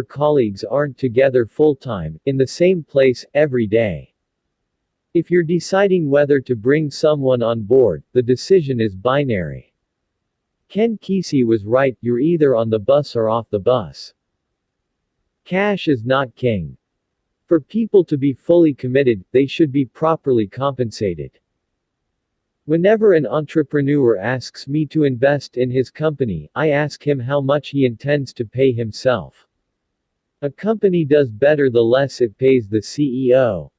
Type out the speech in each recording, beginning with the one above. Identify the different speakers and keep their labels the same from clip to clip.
Speaker 1: colleagues aren't together full-time, in the same place, every day. If you're deciding whether to bring someone on board, the decision is binary. Ken Kesey was right, you're either on the bus or off the bus. Cash is not king. For people to be fully committed, they should be properly compensated. Whenever an entrepreneur asks me to invest in his company, I ask him how much he intends to pay himself. A company does better the less it pays the CEO.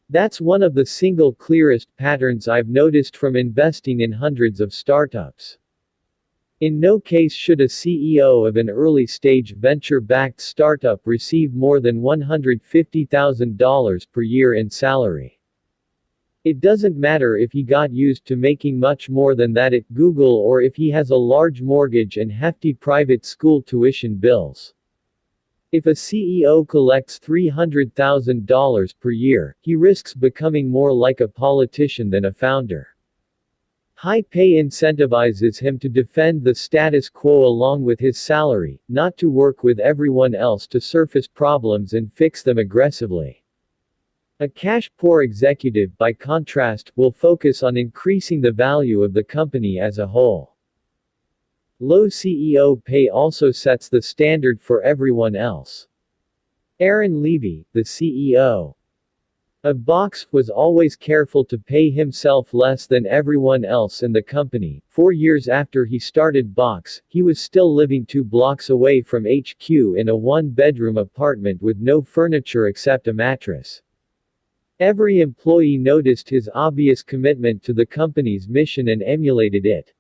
Speaker 1: That's one of the single clearest patterns I've noticed from investing in hundreds of startups. In no case should a CEO of an early-stage venture-backed startup receive more than $150,000 per year in salary. It doesn't matter if he got used to making much more than that at Google or if he has a large mortgage and hefty private school tuition bills. If a CEO collects $300,000 per year, he risks becoming more like a politician than a founder. High pay incentivizes him to defend the status quo along with his salary, not to work with everyone else to surface problems and fix them aggressively. A cash-poor executive, by contrast, will focus on increasing the value of the company as a whole. Low CEO pay also sets the standard for everyone else. Aaron Levie, the CEO of Box, was always careful to pay himself less than everyone else in the company. 4 years after he started Box, he was still living 2 blocks away from HQ in a 1-bedroom apartment with no furniture except a mattress. Every employee noticed his obvious commitment to the company's mission and emulated it.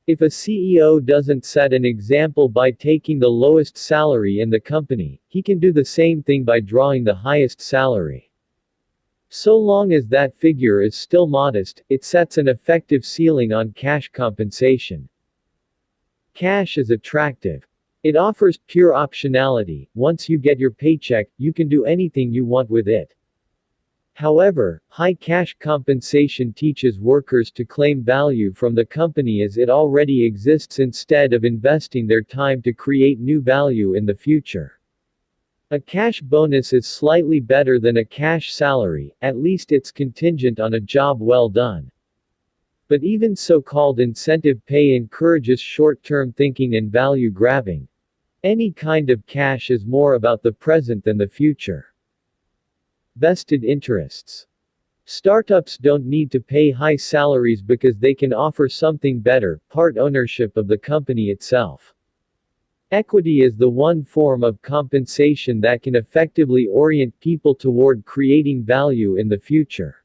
Speaker 1: If a CEO doesn't set an example by taking the lowest salary in the company, he can do the same thing by drawing the highest salary. So long as that figure is still modest, it sets an effective ceiling on cash compensation. Cash is attractive. It offers pure optionality. Once you get your paycheck, you can do anything you want with it. However, high cash compensation teaches workers to claim value from the company as it already exists instead of investing their time to create new value in the future. A cash bonus is slightly better than a cash salary, at least it's contingent on a job well done. But even so-called incentive pay encourages short-term thinking and value grabbing. Any kind of cash is more about the present than the future. Vested interests. Startups don't need to pay high salaries because they can offer something better, part ownership of the company itself. Equity is the one form of compensation that can effectively orient people toward creating value in the future.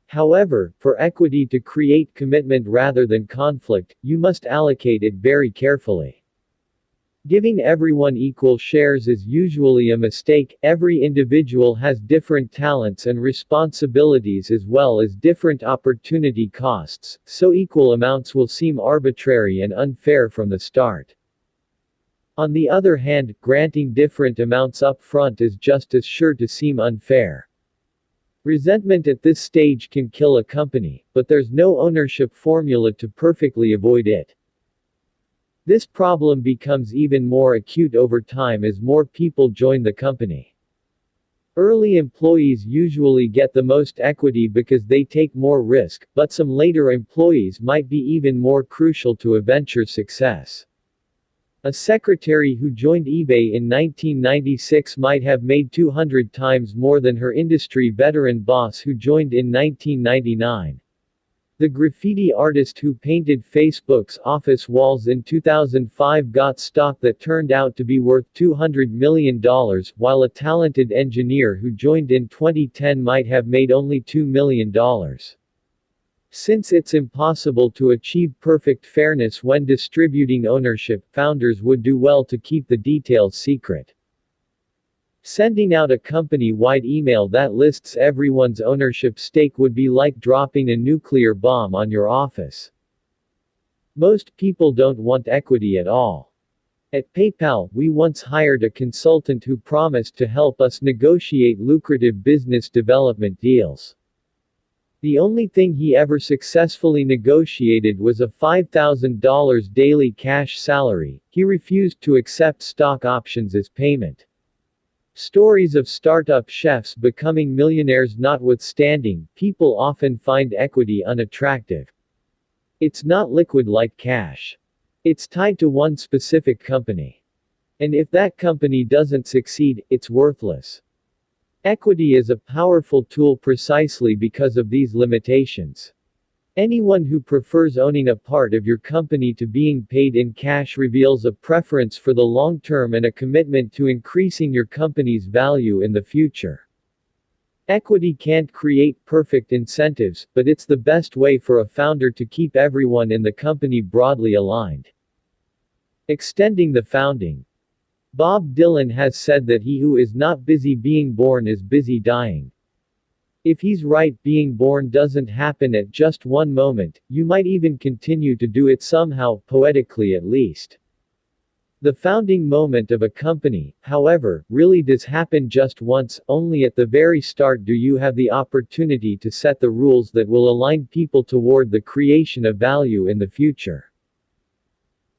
Speaker 1: However, for equity to create commitment rather than conflict, you must allocate it very carefully. Giving everyone equal shares is usually a mistake. Every individual has different talents and responsibilities as well as different opportunity costs, so equal amounts will seem arbitrary and unfair from the start. On the other hand, granting different amounts up front is just as sure to seem unfair. Resentment at this stage can kill a company, but there's no ownership formula to perfectly avoid it. This problem becomes even more acute over time as more people join the company. Early employees usually get the most equity because they take more risk, but some later employees might be even more crucial to a venture's success. A secretary who joined eBay in 1996 might have made 200 times more than her industry veteran boss who joined in 1999. The graffiti artist who painted Facebook's office walls in 2005 got stock that turned out to be worth $200 million, while a talented engineer who joined in 2010 might have made only $2 million. Since it's impossible to achieve perfect fairness when distributing ownership, founders would do well to keep the details secret. Sending out a company-wide email that lists everyone's ownership stake would be like dropping a nuclear bomb on your office. Most people don't want equity at all. At PayPal, we once hired a consultant who promised to help us negotiate lucrative business development deals. The only thing he ever successfully negotiated was a $5,000 daily cash salary. He refused to accept stock options as payment. Stories of startup chefs becoming millionaires notwithstanding, people often find equity unattractive. It's not liquid like cash. It's tied to one specific company. And if that company doesn't succeed, it's worthless. Equity is a powerful tool precisely because of these limitations. Anyone who prefers owning a part of your company to being paid in cash reveals a preference for the long term and a commitment to increasing your company's value in the future. Equity can't create perfect incentives, but it's the best way for a founder to keep everyone in the company broadly aligned. Extending the founding. Bob Dylan has said that he who is not busy being born is busy dying. If he's right, being born doesn't happen at just one moment, you might even continue to do it somehow, poetically at least. The founding moment of a company, however, really does happen just once, only at the very start do you have the opportunity to set the rules that will align people toward the creation of value in the future.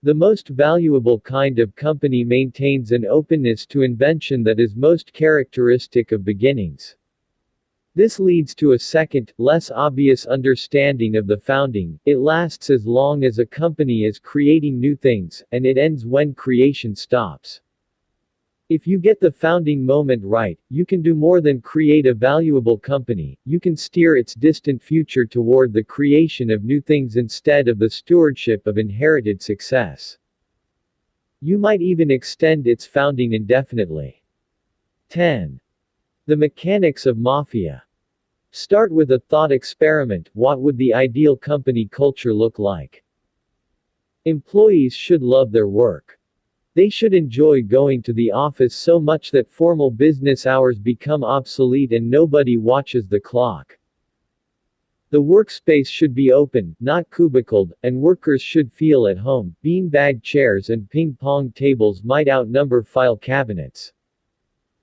Speaker 1: The most valuable kind of company maintains an openness to invention that is most characteristic of beginnings. This leads to a second, less obvious understanding of the founding. It lasts as long as a company is creating new things, and it ends when creation stops. If you get the founding moment right, you can do more than create a valuable company, you can steer its distant future toward the creation of new things instead of the stewardship of inherited success. You might even extend its founding indefinitely. 10. The mechanics of mafia. Start with a thought experiment. What would the ideal company culture look like? Employees should love their work. They should enjoy going to the office so much that formal business hours become obsolete and nobody watches the clock. The workspace should be open, not cubicled, and workers should feel at home. Beanbag chairs and ping-pong tables might outnumber file cabinets.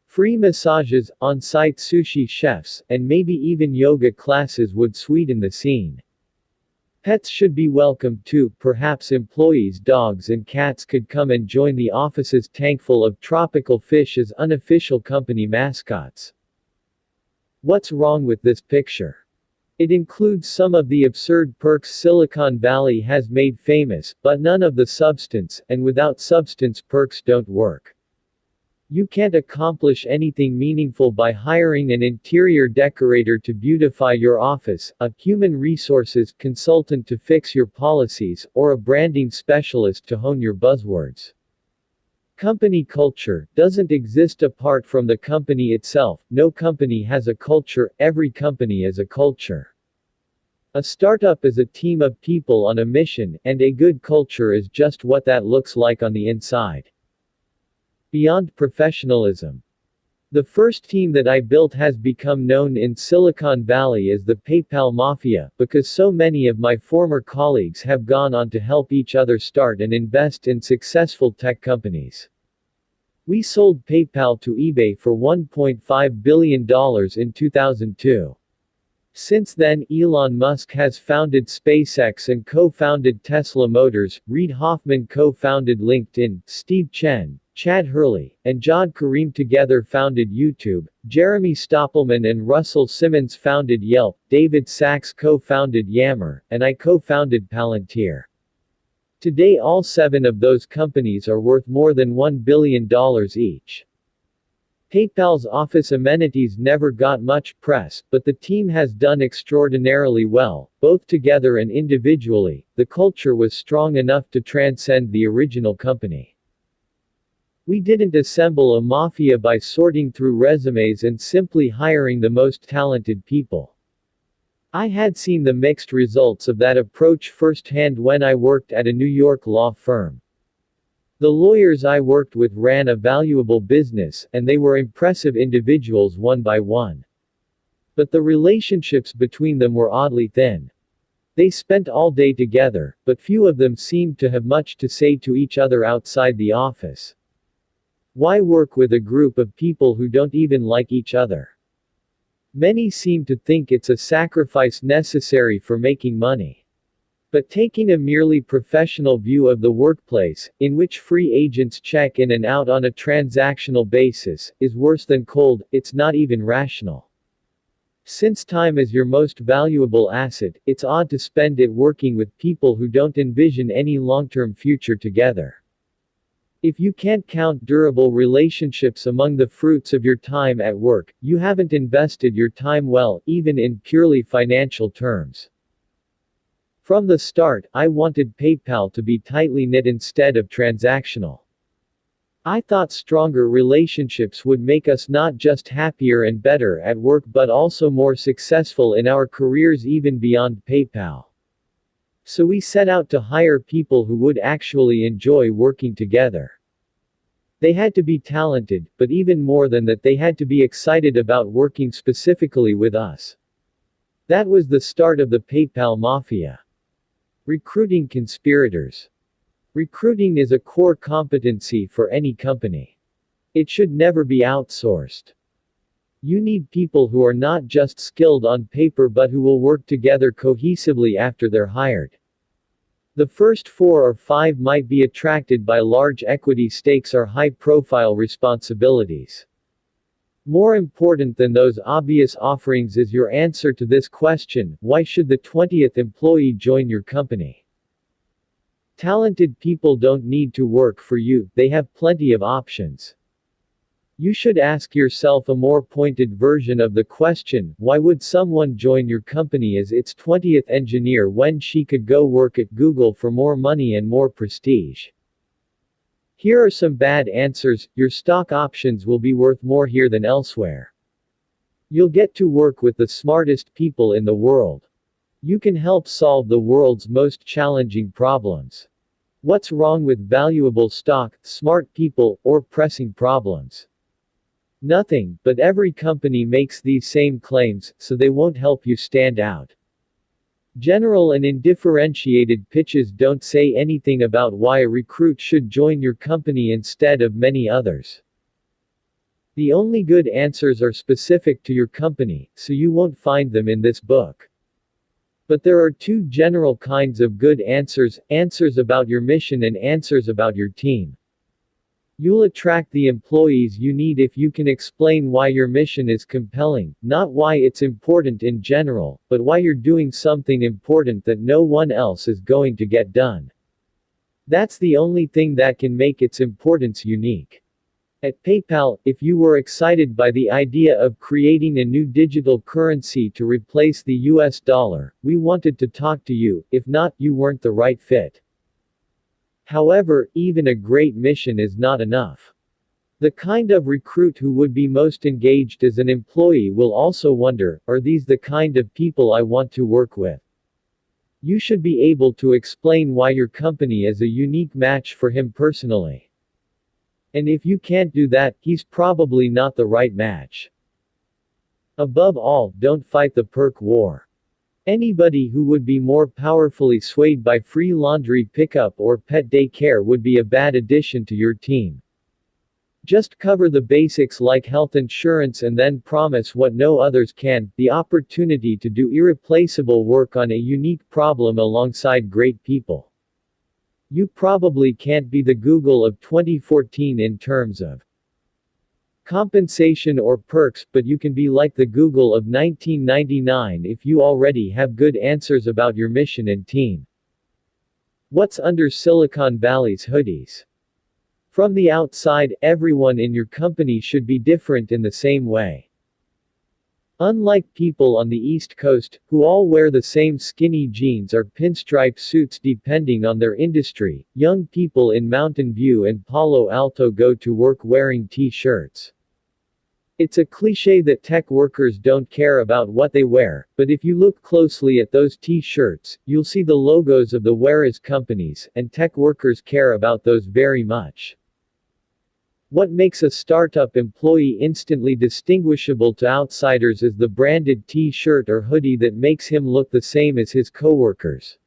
Speaker 1: Free massages, on-site sushi chefs, and maybe even yoga classes would sweeten the scene. Pets should be welcome too, perhaps employees' dogs and cats could come and join the office's tankful of tropical fish as unofficial company mascots. What's wrong with this picture? It includes some of the absurd perks Silicon Valley has made famous, but none of the substance, and without substance perks don't work. You can't accomplish anything meaningful by hiring an interior decorator to beautify your office, a human resources consultant to fix your policies, or a branding specialist to hone your buzzwords. Company culture doesn't exist apart from the company itself. No company has a culture, every company is a culture. A startup is a team of people on a mission, and a good culture is just what that looks like on the inside. Beyond professionalism. The first team that I built has become known in Silicon Valley as the PayPal Mafia, because so many of my former colleagues have gone on to help each other start and invest in successful tech companies. We sold PayPal to eBay for $1.5 billion in 2002. Since then, Elon Musk has founded SpaceX and co-founded Tesla Motors, Reid Hoffman co-founded LinkedIn, Steve Chen, Chad Hurley, and Jawed Karim together founded YouTube, Jeremy Stoppelman and Russell Simmons founded Yelp, David Sachs co-founded Yammer, and I co-founded Palantir. Today all 7 of those companies are worth more than $1 billion each. PayPal's office amenities never got much press, but the team has done extraordinarily well, both together and individually. The culture was strong enough to transcend the original company. We didn't assemble a mafia by sorting through resumes and simply hiring the most talented people. I had seen the mixed results of that approach firsthand when I worked at a New York law firm. The lawyers I worked with ran a valuable business, and they were impressive individuals one by one. But the relationships between them were oddly thin. They spent all day together, but few of them seemed to have much to say to each other outside the office. Why work with a group of people who don't even like each other? Many seem to think it's a sacrifice necessary for making money. But taking a merely professional view of the workplace, in which free agents check in and out on a transactional basis, is worse than cold, it's not even rational. Since time is your most valuable asset, it's odd to spend it working with people who don't envision any long-term future together. If you can't count durable relationships among the fruits of your time at work, you haven't invested your time well, even in purely financial terms. From the start, I wanted PayPal to be tightly knit instead of transactional. I thought stronger relationships would make us not just happier and better at work but also more successful in our careers even beyond PayPal. So we set out to hire people who would actually enjoy working together. They had to be talented, but even more than that, they had to be excited about working specifically with us. That was the start of the PayPal Mafia. Recruiting conspirators. Recruiting is a core competency for any company. It should never be outsourced. You need people who are not just skilled on paper but who will work together cohesively after they're hired. The first 4 or 5 might be attracted by large equity stakes or high-profile responsibilities. More important than those obvious offerings is your answer to this question: why should the 20th employee join your company? Talented people don't need to work for you, they have plenty of options. You should ask yourself a more pointed version of the question: why would someone join your company as its 20th engineer when she could go work at Google for more money and more prestige? Here are some bad answers: your stock options will be worth more here than elsewhere. You'll get to work with the smartest people in the world. You can help solve the world's most challenging problems. What's wrong with valuable stock, smart people, or pressing problems? Nothing, but every company makes these same claims, so they won't help you stand out. General and undifferentiated pitches don't say anything about why a recruit should join your company instead of many others. The only good answers are specific to your company, so you won't find them in this book. But there are 2 general kinds of good answers: answers about your mission and answers about your team. You'll attract the employees you need if you can explain why your mission is compelling, not why it's important in general, but why you're doing something important that no one else is going to get done. That's the only thing that can make its importance unique. At PayPal, if you were excited by the idea of creating a new digital currency to replace the US dollar, we wanted to talk to you; if not, you weren't the right fit. However, even a great mission is not enough. The kind of recruit who would be most engaged as an employee will also wonder, are these the kind of people I want to work with? You should be able to explain why your company is a unique match for him personally. And if you can't do that, he's probably not the right match. Above all, don't fight the perk war. Anybody who would be more powerfully swayed by free laundry pickup or pet daycare would be a bad addition to your team. Just cover the basics like health insurance and then promise what no others can: the opportunity to do irreplaceable work on a unique problem alongside great people. You probably can't be the Google of 2014 in terms of compensation or perks, but you can be like the Google of 1999 if you already have good answers about your mission and team. What's under Silicon Valley's hoodies? From the outside, everyone in your company should be different in the same way. Unlike people on the East Coast, who all wear the same skinny jeans or pinstripe suits depending on their industry, young people in Mountain View and Palo Alto go to work wearing t-shirts. It's a cliché that tech workers don't care about what they wear, but if you look closely at those t-shirts, you'll see the logos of the wearers companies, and tech workers care about those very much. What makes a startup employee instantly distinguishable to outsiders is the branded t-shirt or hoodie that makes him look the same as his coworkers.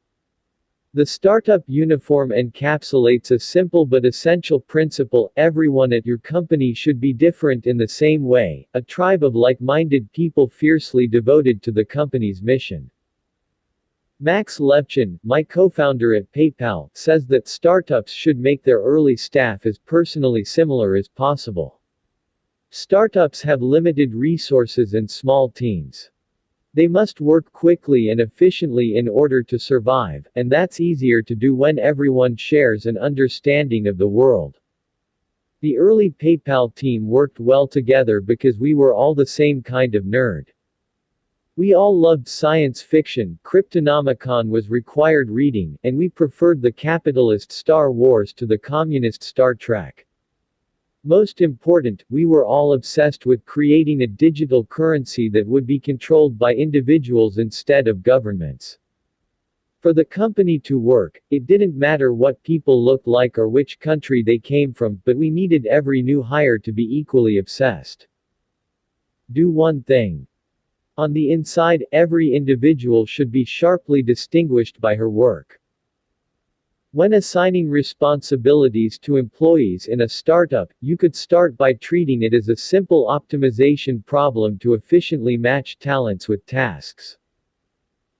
Speaker 1: The startup uniform encapsulates a simple but essential principle: everyone at your company should be different in the same way, a tribe of like-minded people fiercely devoted to the company's mission. Max Levchin, my co-founder at PayPal, says that startups should make their early staff as personally similar as possible. Startups have limited resources and small teams. They must work quickly and efficiently in order to survive, and that's easier to do when everyone shares an understanding of the world. The early PayPal team worked well together because we were all the same kind of nerd. We all loved science fiction, Cryptonomicon was required reading, and we preferred the capitalist Star Wars to the communist Star Trek. Most important, we were all obsessed with creating a digital currency that would be controlled by individuals instead of governments. For the company to work, it didn't matter what people looked like or which country they came from, but we needed every new hire to be equally obsessed. Do one thing. On the inside, every individual should be sharply distinguished by her work. When assigning responsibilities to employees in a startup, you could start by treating it as a simple optimization problem to efficiently match talents with tasks.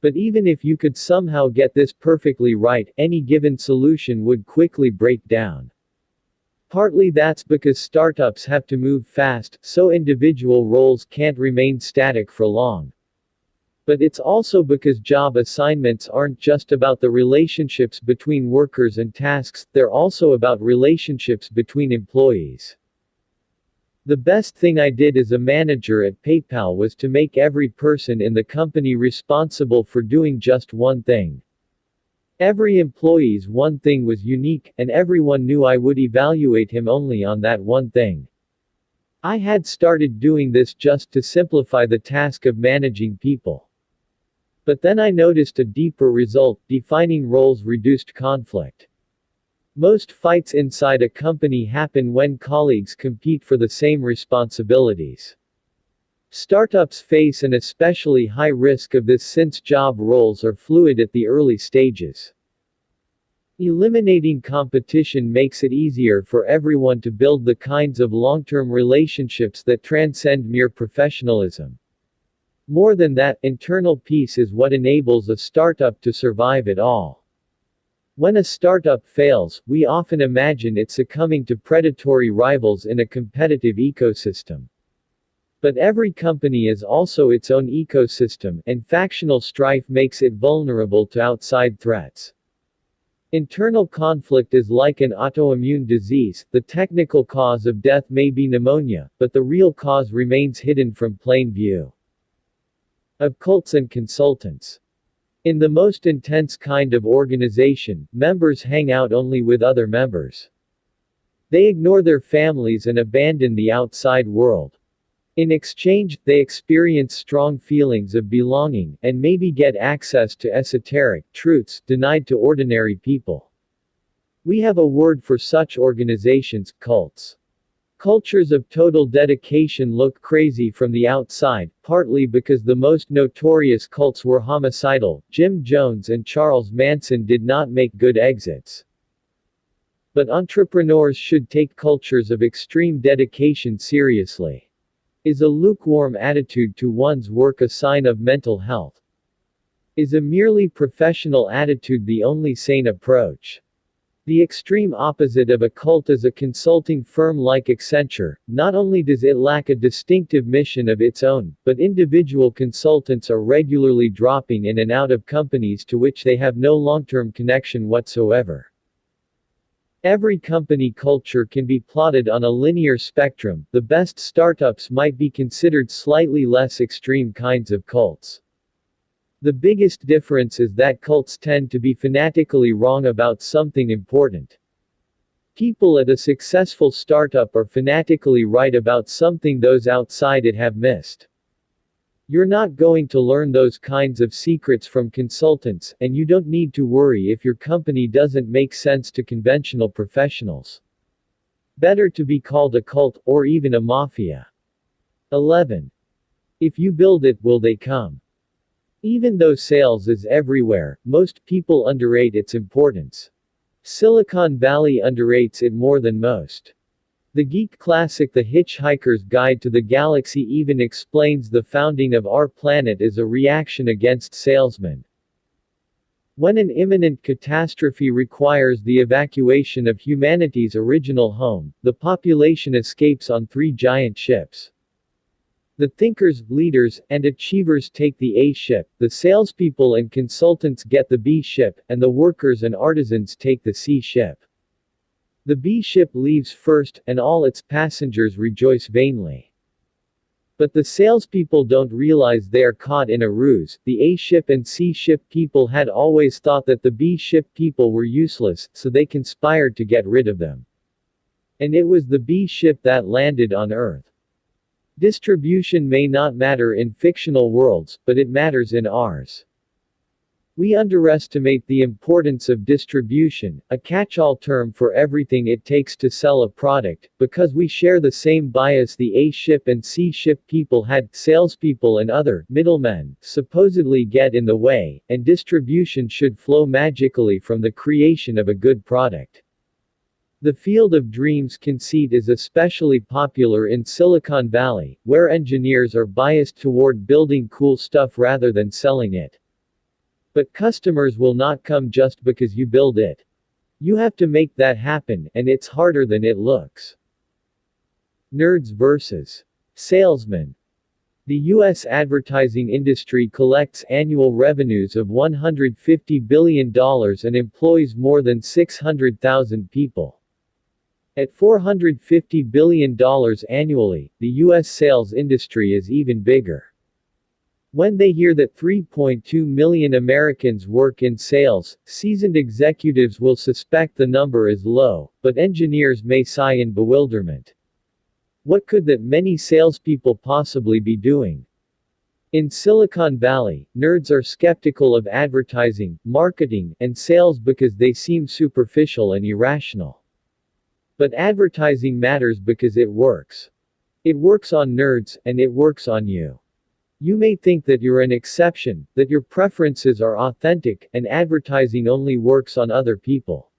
Speaker 1: But even if you could somehow get this perfectly right, any given solution would quickly break down. Partly that's because startups have to move fast, so individual roles can't remain static for long. But it's also because job assignments aren't just about the relationships between workers and tasks, they're also about relationships between employees. The best thing I did as a manager at PayPal was to make every person in the company responsible for doing just one thing. Every employee's one thing was unique, and everyone knew I would evaluate him only on that one thing. I had started doing this just to simplify the task of managing people. But then I noticed a deeper result: defining roles reduced conflict. Most fights inside a company happen when colleagues compete for the same responsibilities. Startups face an especially high risk of this since job roles are fluid at the early stages. Eliminating competition makes it easier for everyone to build the kinds of long-term relationships that transcend mere professionalism. More than that, internal peace is what enables a startup to survive at all. When a startup fails, we often imagine it succumbing to predatory rivals in a competitive ecosystem. But every company is also its own ecosystem, and factional strife makes it vulnerable to outside threats. Internal conflict is like an autoimmune disease: the technical cause of death may be pneumonia, but the real cause remains hidden from plain view. Of cults and consultants. In the most intense kind of organization, members hang out only with other members. They ignore their families and abandon the outside world. In exchange, they experience strong feelings of belonging, and maybe get access to esoteric truths denied to ordinary people. We have a word for such organizations: cults. Cultures of total dedication look crazy from the outside, partly because the most notorious cults were homicidal. Jim Jones and Charles Manson did not make good exits. But entrepreneurs should take cultures of extreme dedication seriously. Is a lukewarm attitude to one's work a sign of mental health? Is a merely professional attitude the only sane approach? The extreme opposite of a cult is a consulting firm like Accenture. Not only does it lack a distinctive mission of its own, but individual consultants are regularly dropping in and out of companies to which they have no long-term connection whatsoever. Every company culture can be plotted on a linear spectrum. The best startups might be considered slightly less extreme kinds of cults. The biggest difference is that cults tend to be fanatically wrong about something important. People at a successful startup are fanatically right about something those outside it have missed. You're not going to learn those kinds of secrets from consultants, and you don't need to worry if your company doesn't make sense to conventional professionals. Better to be called a cult, or even a mafia. 11. If you build it, will they come? Even though sales is everywhere, most people underrate its importance. Silicon Valley underrates it more than most. The geek classic The Hitchhiker's Guide to the Galaxy even explains the founding of our planet as a reaction against salesmen. When an imminent catastrophe requires the evacuation of humanity's original home, the population escapes on 3 giant ships. The thinkers, leaders, and achievers take the A ship, the salespeople and consultants get the B ship, and the workers and artisans take the C ship. The B ship leaves first, and all its passengers rejoice vainly. But the salespeople don't realize they are caught in a ruse. The A ship and C ship people had always thought that the B ship people were useless, so they conspired to get rid of them. And it was the B ship that landed on Earth. Distribution may not matter in fictional worlds, but it matters in ours. We underestimate the importance of distribution, a catch-all term for everything it takes to sell a product, because we share the same bias the A ship and C ship people had. Salespeople and other middlemen supposedly get in the way, and distribution should flow magically from the creation of a good product. The field of dreams conceit is especially popular in Silicon Valley, where engineers are biased toward building cool stuff rather than selling it. But customers will not come just because you build it. You have to make that happen, and it's harder than it looks. Nerds versus salesmen. The U.S. advertising industry collects annual revenues of $150 billion and employs more than 600,000 people. At $450 billion annually, the U.S. sales industry is even bigger. When they hear that 3.2 million Americans work in sales, seasoned executives will suspect the number is low, but engineers may sigh in bewilderment. What could that many salespeople possibly be doing? In Silicon Valley, nerds are skeptical of advertising, marketing, and sales because they seem superficial and irrational. But advertising matters because it works. It works on nerds, and it works on you. You may think that you're an exception, that your preferences are authentic, and advertising only works on other people.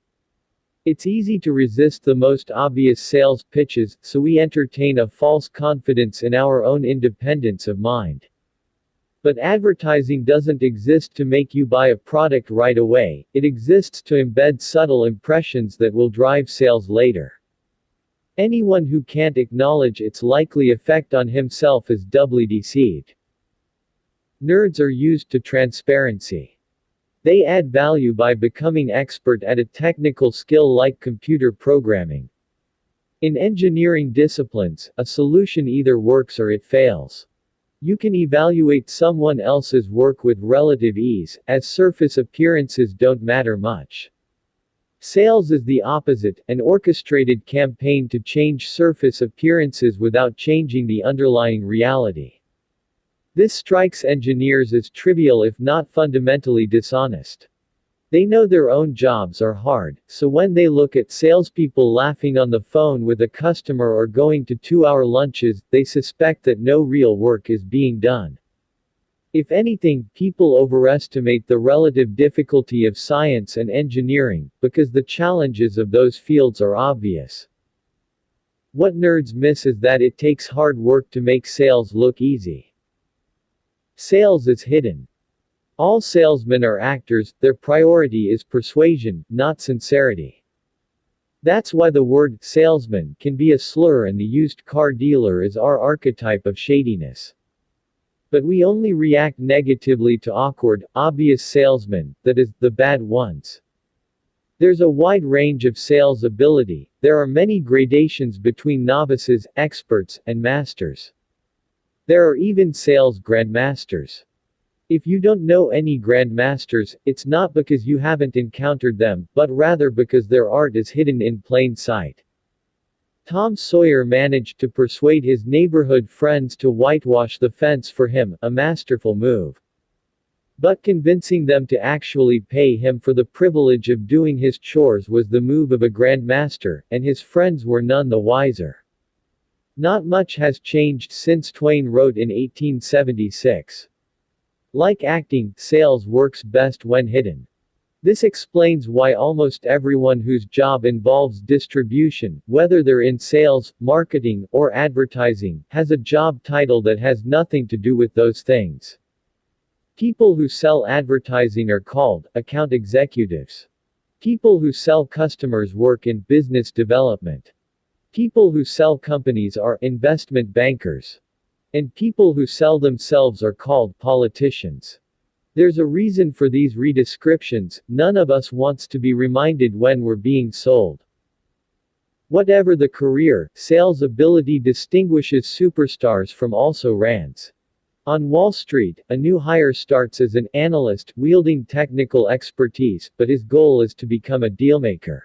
Speaker 1: It's easy to resist the most obvious sales pitches, so we entertain a false confidence in our own independence of mind. But advertising doesn't exist to make you buy a product right away, it exists to embed subtle impressions that will drive sales later. Anyone who can't acknowledge its likely effect on himself is doubly deceived. Nerds are used to transparency. They add value by becoming expert at a technical skill like computer programming. In engineering disciplines, a solution either works or it fails. You can evaluate someone else's work with relative ease, as surface appearances don't matter much. Sales is the opposite, an orchestrated campaign to change surface appearances without changing the underlying reality. This strikes engineers as trivial if not fundamentally dishonest. They know their own jobs are hard, so when they look at salespeople laughing on the phone with a customer or going to 2-hour lunches, they suspect that no real work is being done. If anything, people overestimate the relative difficulty of science and engineering, because the challenges of those fields are obvious. What nerds miss is that it takes hard work to make sales look easy. Sales is hidden. All salesmen are actors, their priority is persuasion, not sincerity. That's why the word salesman can be a slur and the used car dealer is our archetype of shadiness. But we only react negatively to awkward, obvious salesmen, that is, the bad ones. There's a wide range of sales ability, there are many gradations between novices, experts, and masters. There are even sales grandmasters. If you don't know any grandmasters, it's not because you haven't encountered them, but rather because their art is hidden in plain sight. Tom Sawyer managed to persuade his neighborhood friends to whitewash the fence for him, a masterful move. But convincing them to actually pay him for the privilege of doing his chores was the move of a grandmaster, and his friends were none the wiser. Not much has changed since Twain wrote in 1876. Like acting, sales works best when hidden. This explains why almost everyone whose job involves distribution, whether they're in sales, marketing, or advertising, has a job title that has nothing to do with those things. People who sell advertising are called account executives. People who sell customers work in business development. People who sell companies are investment bankers. And people who sell themselves are called politicians. There's a reason for these redescriptions. None of us wants to be reminded when we're being sold. Whatever the career, sales ability distinguishes superstars from also-rans. On Wall Street, a new hire starts as an analyst, wielding technical expertise, but his goal is to become a dealmaker.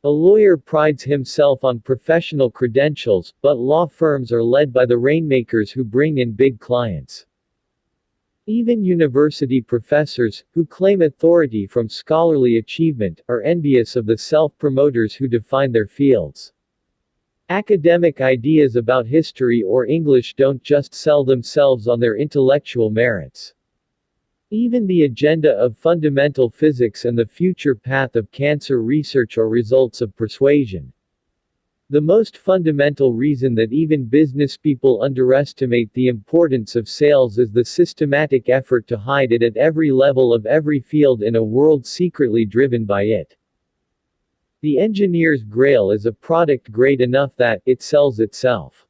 Speaker 1: A lawyer prides himself on professional credentials, but law firms are led by the rainmakers who bring in big clients. Even university professors, who claim authority from scholarly achievement, are envious of the self-promoters who define their fields. Academic ideas about history or English don't just sell themselves on their intellectual merits. Even the agenda of fundamental physics and the future path of cancer research are results of persuasion. The most fundamental reason that even businesspeople underestimate the importance of sales is the systematic effort to hide it at every level of every field in a world secretly driven by it. The engineer's grail is a product great enough that it sells itself.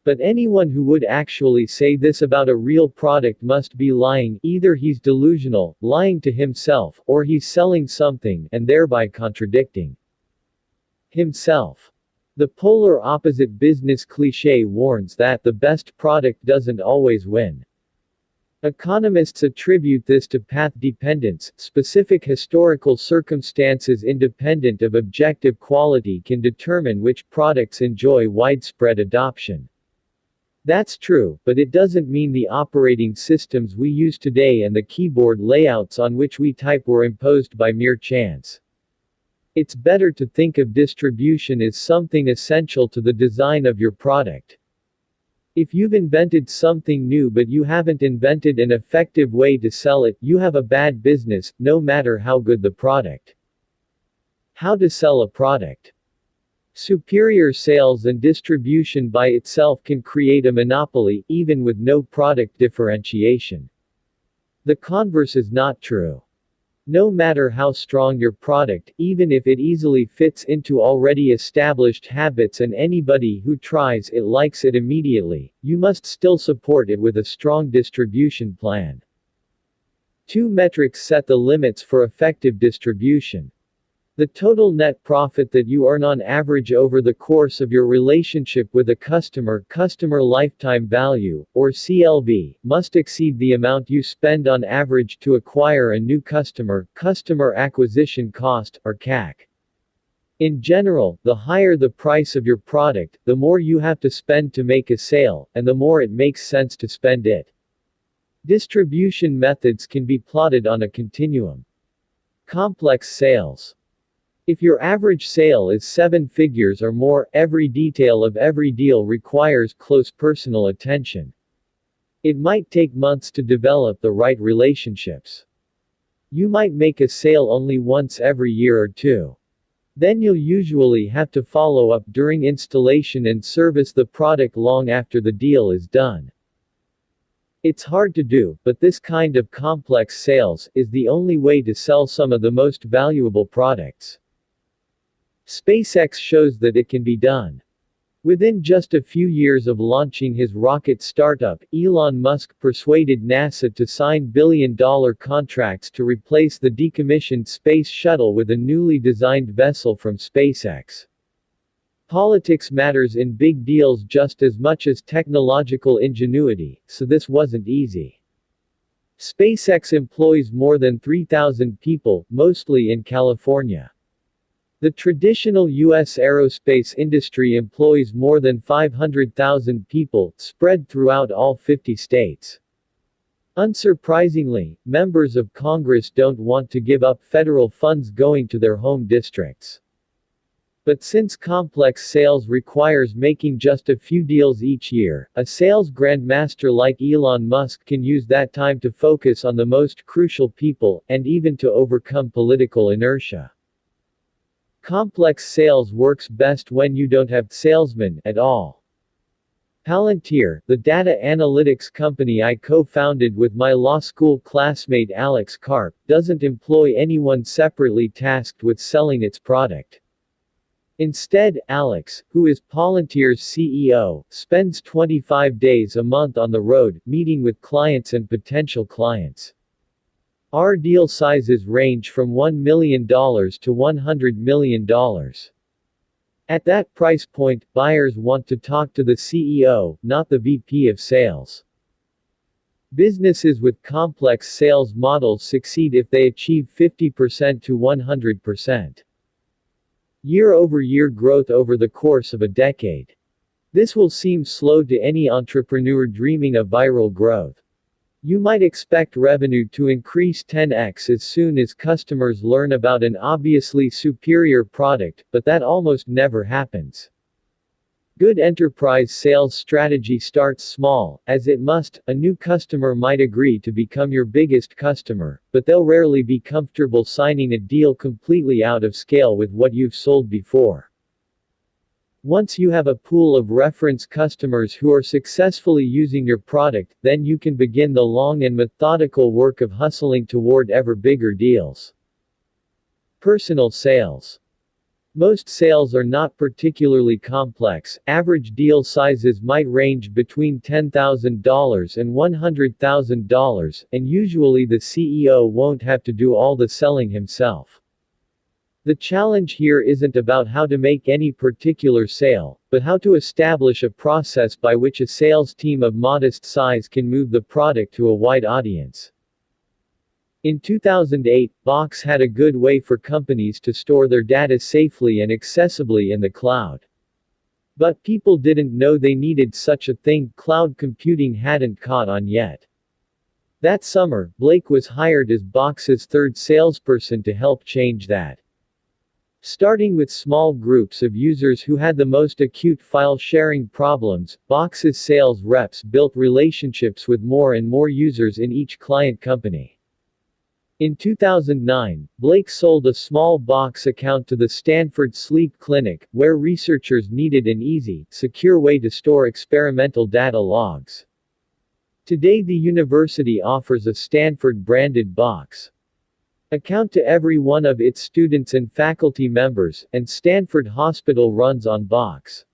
Speaker 1: But anyone who would actually say this about a real product must be lying. Either he's delusional, lying to himself, or he's selling something, and thereby contradicting himself. The polar opposite business cliché warns that the best product doesn't always win. Economists attribute this to path dependence. Specific historical circumstances independent of objective quality can determine which products enjoy widespread adoption. That's true, but it doesn't mean the operating systems we use today and the keyboard layouts on which we type were imposed by mere chance. It's better to think of distribution as something essential to the design of your product. If you've invented something new but you haven't invented an effective way to sell it, you have a bad business, no matter how good the product. How to sell a product. Superior sales and distribution by itself can create a monopoly, even with no product differentiation. The converse is not true. No matter how strong your product, even if it easily fits into already established habits and anybody who tries it likes it immediately, you must still support it with a strong distribution plan. Two metrics set the limits for effective distribution. The total net profit that you earn on average over the course of your relationship with a customer, customer lifetime value, or CLV, must exceed the amount you spend on average to acquire a new customer, customer acquisition cost, or CAC. In general, the higher the price of your product, the more you have to spend to make a sale, and the more it makes sense to spend it. Distribution methods can be plotted on a continuum. Complex sales. If your average sale is 7 figures or more, every detail of every deal requires close personal attention. It might take months to develop the right relationships. You might make a sale only once every year or two. Then you'll usually have to follow up during installation and service the product long after the deal is done. It's hard to do, but this kind of complex sales is the only way to sell some of the most valuable products. SpaceX shows that it can be done. Within just a few years of launching his rocket startup, Elon Musk persuaded NASA to sign billion-dollar contracts to replace the decommissioned Space Shuttle with a newly designed vessel from SpaceX. Politics matters in big deals just as much as technological ingenuity, so this wasn't easy. SpaceX employs more than 3,000 people, mostly in California. The traditional U.S. aerospace industry employs more than 500,000 people, spread throughout all 50 states. Unsurprisingly, members of Congress don't want to give up federal funds going to their home districts. But since complex sales requires making just a few deals each year, a sales grandmaster like Elon Musk can use that time to focus on the most crucial people, and even to overcome political inertia. Complex sales works best when you don't have salesmen at all. Palantir, the data analytics company I co-founded with my law school classmate Alex Karp, doesn't employ anyone separately tasked with selling its product. Instead, Alex, who is Palantir's CEO, spends 25 days a month on the road, meeting with clients and potential clients. Our deal sizes range from $1 million to $100 million. At that price point, buyers want to talk to the CEO, not the VP of sales. Businesses with complex sales models succeed if they achieve 50% to 100% year-over-year growth over the course of a decade. This will seem slow to any entrepreneur dreaming of viral growth. You might expect revenue to increase 10x as soon as customers learn about an obviously superior product, but that almost never happens. Good enterprise sales strategy starts small, as it must. A new customer might agree to become your biggest customer, but they'll rarely be comfortable signing a deal completely out of scale with what you've sold before. Once you have a pool of reference customers who are successfully using your product, then you can begin the long and methodical work of hustling toward ever bigger deals. Personal sales. Most sales are not particularly complex. Average deal sizes might range between $10,000 and $100,000, and usually the CEO won't have to do all the selling himself. The challenge here isn't about how to make any particular sale, but how to establish a process by which a sales team of modest size can move the product to a wide audience. In 2008, Box had a good way for companies to store their data safely and accessibly in the cloud. But people didn't know they needed such a thing. Cloud computing hadn't caught on yet. That summer, Blake was hired as Box's third salesperson to help change that. Starting with small groups of users who had the most acute file-sharing problems, Box's sales reps built relationships with more and more users in each client company. In 2009, Blake sold a small Box account to the Stanford Sleep Clinic, where researchers needed an easy, secure way to store experimental data logs. Today the university offers a Stanford-branded Box account to every one of its students and faculty members, and Stanford Hospital runs on Box.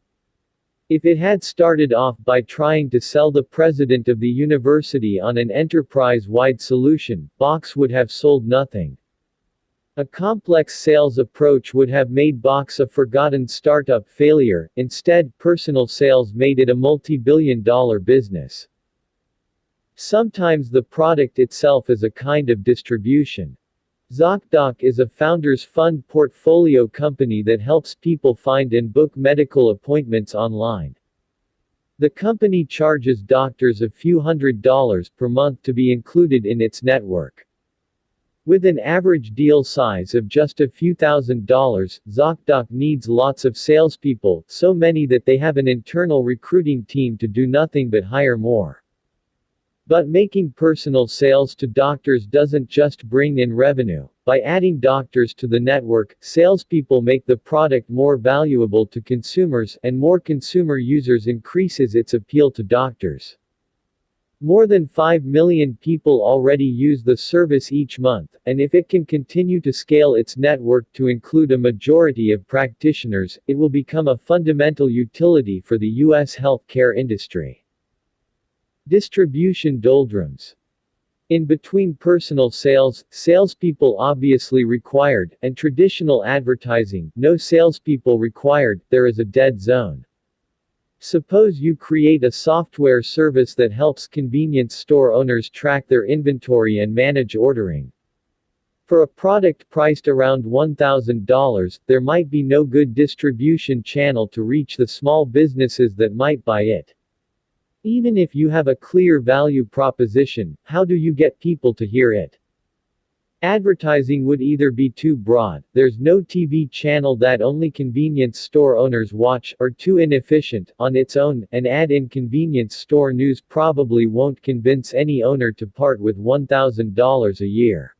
Speaker 1: If it had started off by trying to sell the president of the university on an enterprise-wide solution, Box would have sold nothing. A complex sales approach would have made Box a forgotten startup failure. Instead, personal sales made it a multi-billion-dollar business. Sometimes the product itself is a kind of distribution. ZocDoc is a founders fund portfolio company that helps people find and book medical appointments online. The company charges doctors a few $100s per month to be included in its network. With an average deal size of just a few $1,000s, ZocDoc needs lots of salespeople, so many that they have an internal recruiting team to do nothing but hire more. But making personal sales to doctors doesn't just bring in revenue. By adding doctors to the network, salespeople make the product more valuable to consumers, and more consumer users increases its appeal to doctors. More than 5 million people already use the service each month, and if it can continue to scale its network to include a majority of practitioners, it will become a fundamental utility for the U.S. healthcare industry. Distribution doldrums. In between personal sales, salespeople obviously required, and traditional advertising, no salespeople required, there is a dead zone. Suppose you create a software service that helps convenience store owners track their inventory and manage ordering. For a product priced around $1,000, there might be no good distribution channel to reach the small businesses that might buy it. Even if you have a clear value proposition, how do you get people to hear it? Advertising would either be too broad, there's no TV channel that only convenience store owners watch, or too inefficient, on its own. An ad in convenience store news probably won't convince any owner to part with $1,000 a year.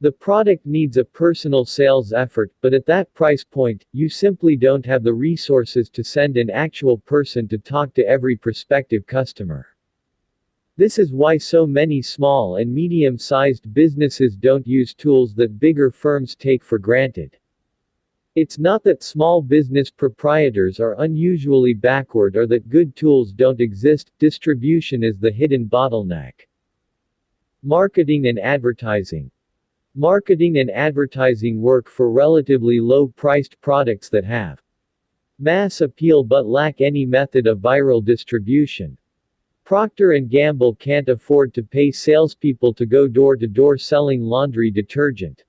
Speaker 1: The product needs a personal sales effort, but at that price point, you simply don't have the resources to send an actual person to talk to every prospective customer. This is why so many small and medium-sized businesses don't use tools that bigger firms take for granted. It's not that small business proprietors are unusually backward or that good tools don't exist, distribution is the hidden bottleneck. Marketing and advertising. Marketing and advertising work for relatively low-priced products that have mass appeal but lack any method of viral distribution. Procter & Gamble can't afford to pay salespeople to go door-to-door selling laundry detergent.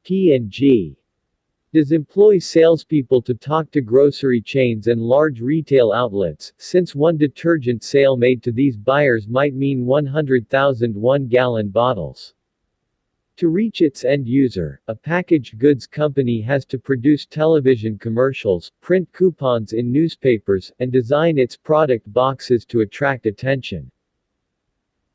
Speaker 1: P&G does employ salespeople to talk to grocery chains and large retail outlets, since one detergent sale made to these buyers might mean 100,000 one-gallon bottles. To reach its end user, a packaged goods company has to produce television commercials, print coupons in newspapers, and design its product boxes to attract attention.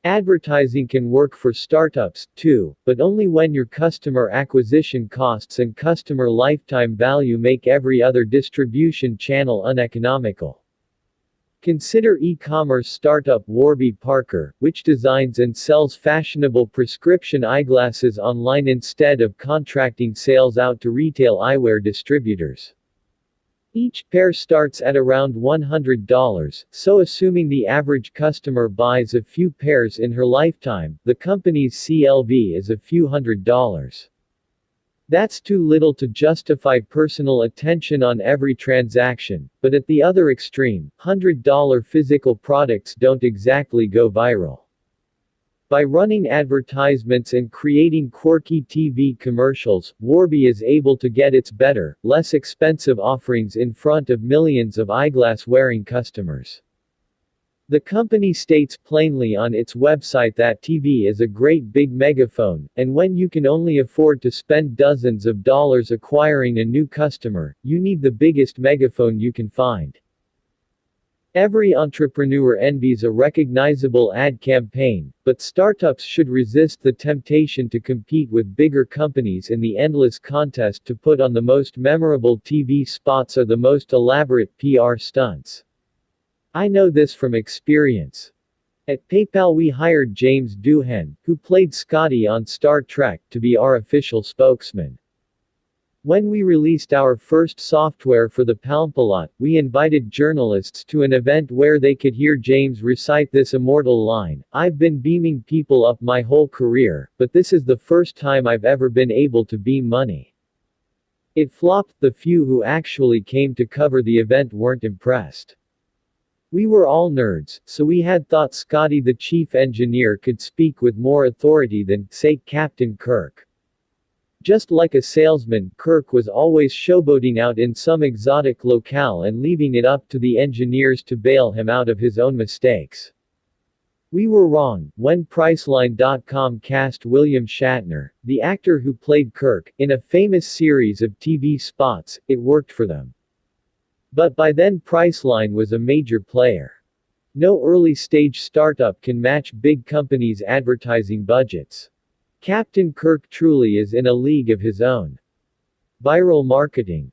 Speaker 1: Advertising can work for startups, too, but only when your customer acquisition costs and customer lifetime value make every other distribution channel uneconomical. Consider e-commerce startup Warby Parker, which designs and sells fashionable prescription eyeglasses online instead of contracting sales out to retail eyewear distributors. Each pair starts at around $100, so assuming the average customer buys a few pairs in her lifetime, the company's CLV is a few $100s. That's too little to justify personal attention on every transaction, but at the other extreme, $100 physical products don't exactly go viral. By running advertisements and creating quirky TV commercials, Warby is able to get its better, less expensive offerings in front of millions of eyeglass-wearing customers. The company states plainly on its website that TV is a great big megaphone, and when you can only afford to spend dozens of dollars acquiring a new customer, you need the biggest megaphone you can find. Every entrepreneur envies a recognizable ad campaign, but startups should resist the temptation to compete with bigger companies in the endless contest to put on the most memorable TV spots or the most elaborate PR stunts. I know this from experience. At PayPal we hired James Doohan, who played Scotty on Star Trek, to be our official spokesman. When we released our first software for the Palmpalot, we invited journalists to an event where they could hear James recite this immortal line, "I've been beaming people up my whole career, but this is the first time I've ever been able to beam money." It flopped. The few who actually came to cover the event weren't impressed. We were all nerds, so we had thought Scotty the chief engineer could speak with more authority than, say, Captain Kirk. Just like a salesman, Kirk was always showboating out in some exotic locale and leaving it up to the engineers to bail him out of his own mistakes. We were wrong. When Priceline.com cast William Shatner, the actor who played Kirk, in a famous series of TV spots, it worked for them. But by then Priceline was a major player. No early-stage startup can match big companies' advertising budgets. Captain Kirk truly is in a league of his own. Viral marketing.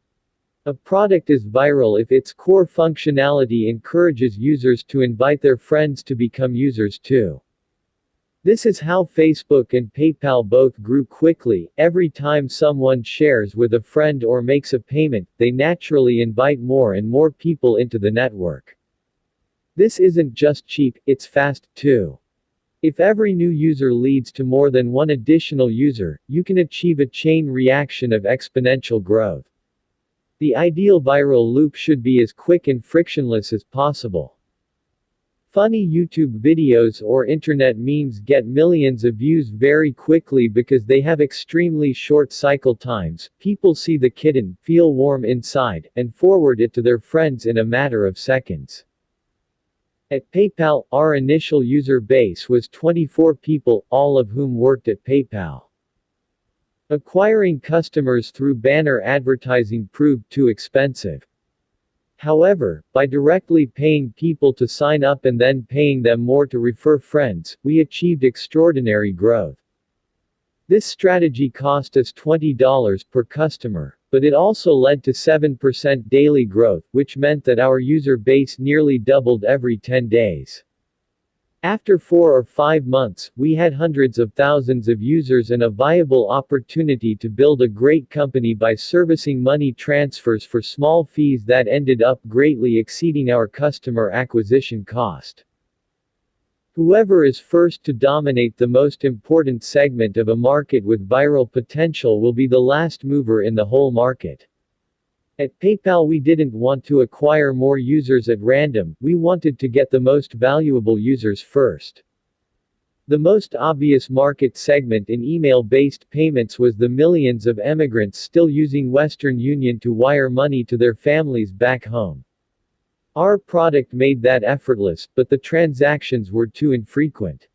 Speaker 1: A product is viral if its core functionality encourages users to invite their friends to become users too. This is how Facebook and PayPal both grew quickly. Every time someone shares with a friend or makes a payment, they naturally invite more and more people into the network. This isn't just cheap, it's fast, too. If every new user leads to more than one additional user, you can achieve a chain reaction of exponential growth. The ideal viral loop should be as quick and frictionless as possible. Funny YouTube videos or internet memes get millions of views very quickly because they have extremely short cycle times. People see the kitten, feel warm inside, and forward it to their friends in a matter of seconds. At PayPal, our initial user base was 24 people, all of whom worked at PayPal. Acquiring customers through banner advertising proved too expensive. However, by directly paying people to sign up and then paying them more to refer friends, we achieved extraordinary growth. This strategy cost us $20 per customer, but it also led to 7% daily growth, which meant that our user base nearly doubled every 10 days. After 4 or 5 months, we had hundreds of thousands of users and a viable opportunity to build a great company by servicing money transfers for small fees that ended up greatly exceeding our customer acquisition cost. Whoever is first to dominate the most important segment of a market with viral potential will be the last mover in the whole market. At PayPal, we didn't want to acquire more users at random, we wanted to get the most valuable users first. The most obvious market segment in email-based payments was the millions of immigrants still using Western Union to wire money to their families back home. Our product made that effortless, but the transactions were too infrequent.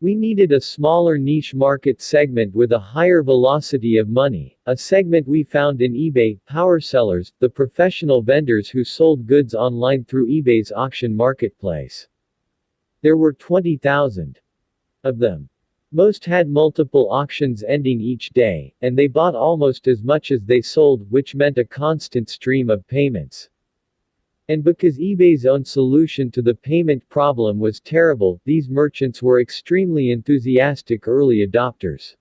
Speaker 1: We needed a smaller niche market segment with a higher velocity of money, a segment we found in eBay, power sellers, the professional vendors who sold goods online through eBay's auction marketplace. There were 20,000 of them. Most had multiple auctions ending each day, and they bought almost as much as they sold, which meant a constant stream of payments. And because eBay's own solution to the payment problem was terrible, these merchants were extremely enthusiastic early adopters.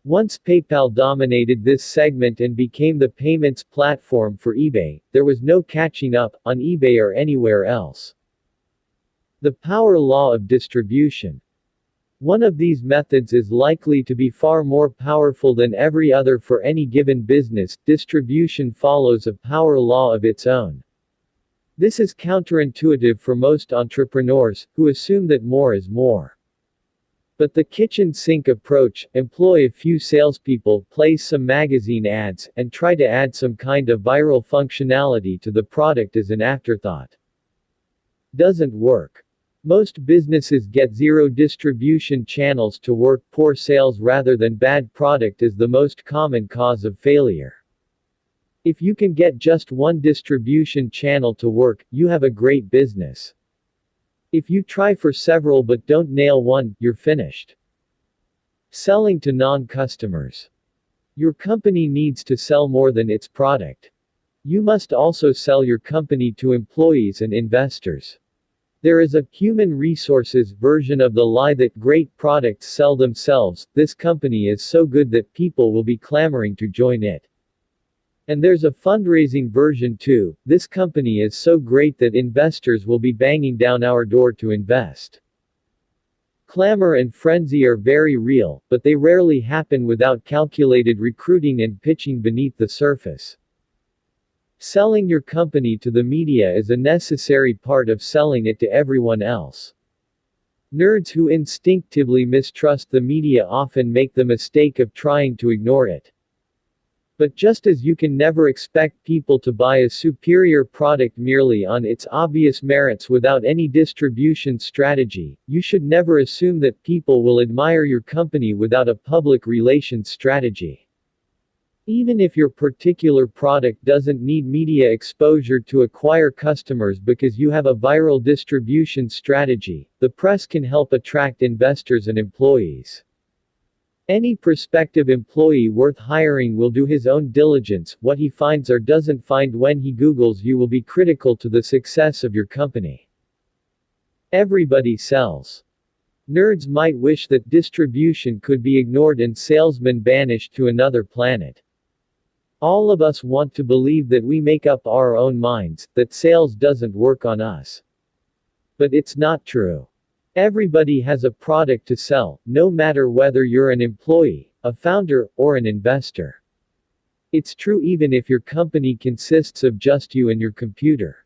Speaker 1: Once PayPal dominated this segment and became the payments platform for eBay, there was no catching up, on eBay or anywhere else. The power law of distribution. One of these methods is likely to be far more powerful than every other for any given business. Distribution follows a power law of its own. This is counterintuitive for most entrepreneurs, who assume that more is more. But the kitchen sink approach, employ a few salespeople, place some magazine ads, and try to add some kind of viral functionality to the product as an afterthought, doesn't work. Most businesses get zero distribution channels to work. Poor sales rather than bad product is the most common cause of failure. If you can get just one distribution channel to work, you have a great business. If you try for several but don't nail one, you're finished. Selling to non-customers. Your company needs to sell more than its product. You must also sell your company to employees and investors. There is a human resources version of the lie that great products sell themselves. This company is so good that people will be clamoring to join it. And there's a fundraising version too. This company is so great that investors will be banging down our door to invest. Clamor and frenzy are very real, but they rarely happen without calculated recruiting and pitching beneath the surface. Selling your company to the media is a necessary part of selling it to everyone else. Nerds who instinctively mistrust the media often make the mistake of trying to ignore it. But just as you can never expect people to buy a superior product merely on its obvious merits without any distribution strategy, you should never assume that people will admire your company without a public relations strategy. Even if your particular product doesn't need media exposure to acquire customers because you have a viral distribution strategy, the press can help attract investors and employees. Any prospective employee worth hiring will do his own diligence. What he finds or doesn't find when he Googles you will be critical to the success of your company. Everybody sells. Nerds might wish that distribution could be ignored and salesmen banished to another planet. All of us want to believe that we make up our own minds, that sales doesn't work on us. But it's not true. Everybody has a product to sell, no matter whether you're an employee, a founder, or an investor. It's true even if your company consists of just you and your computer.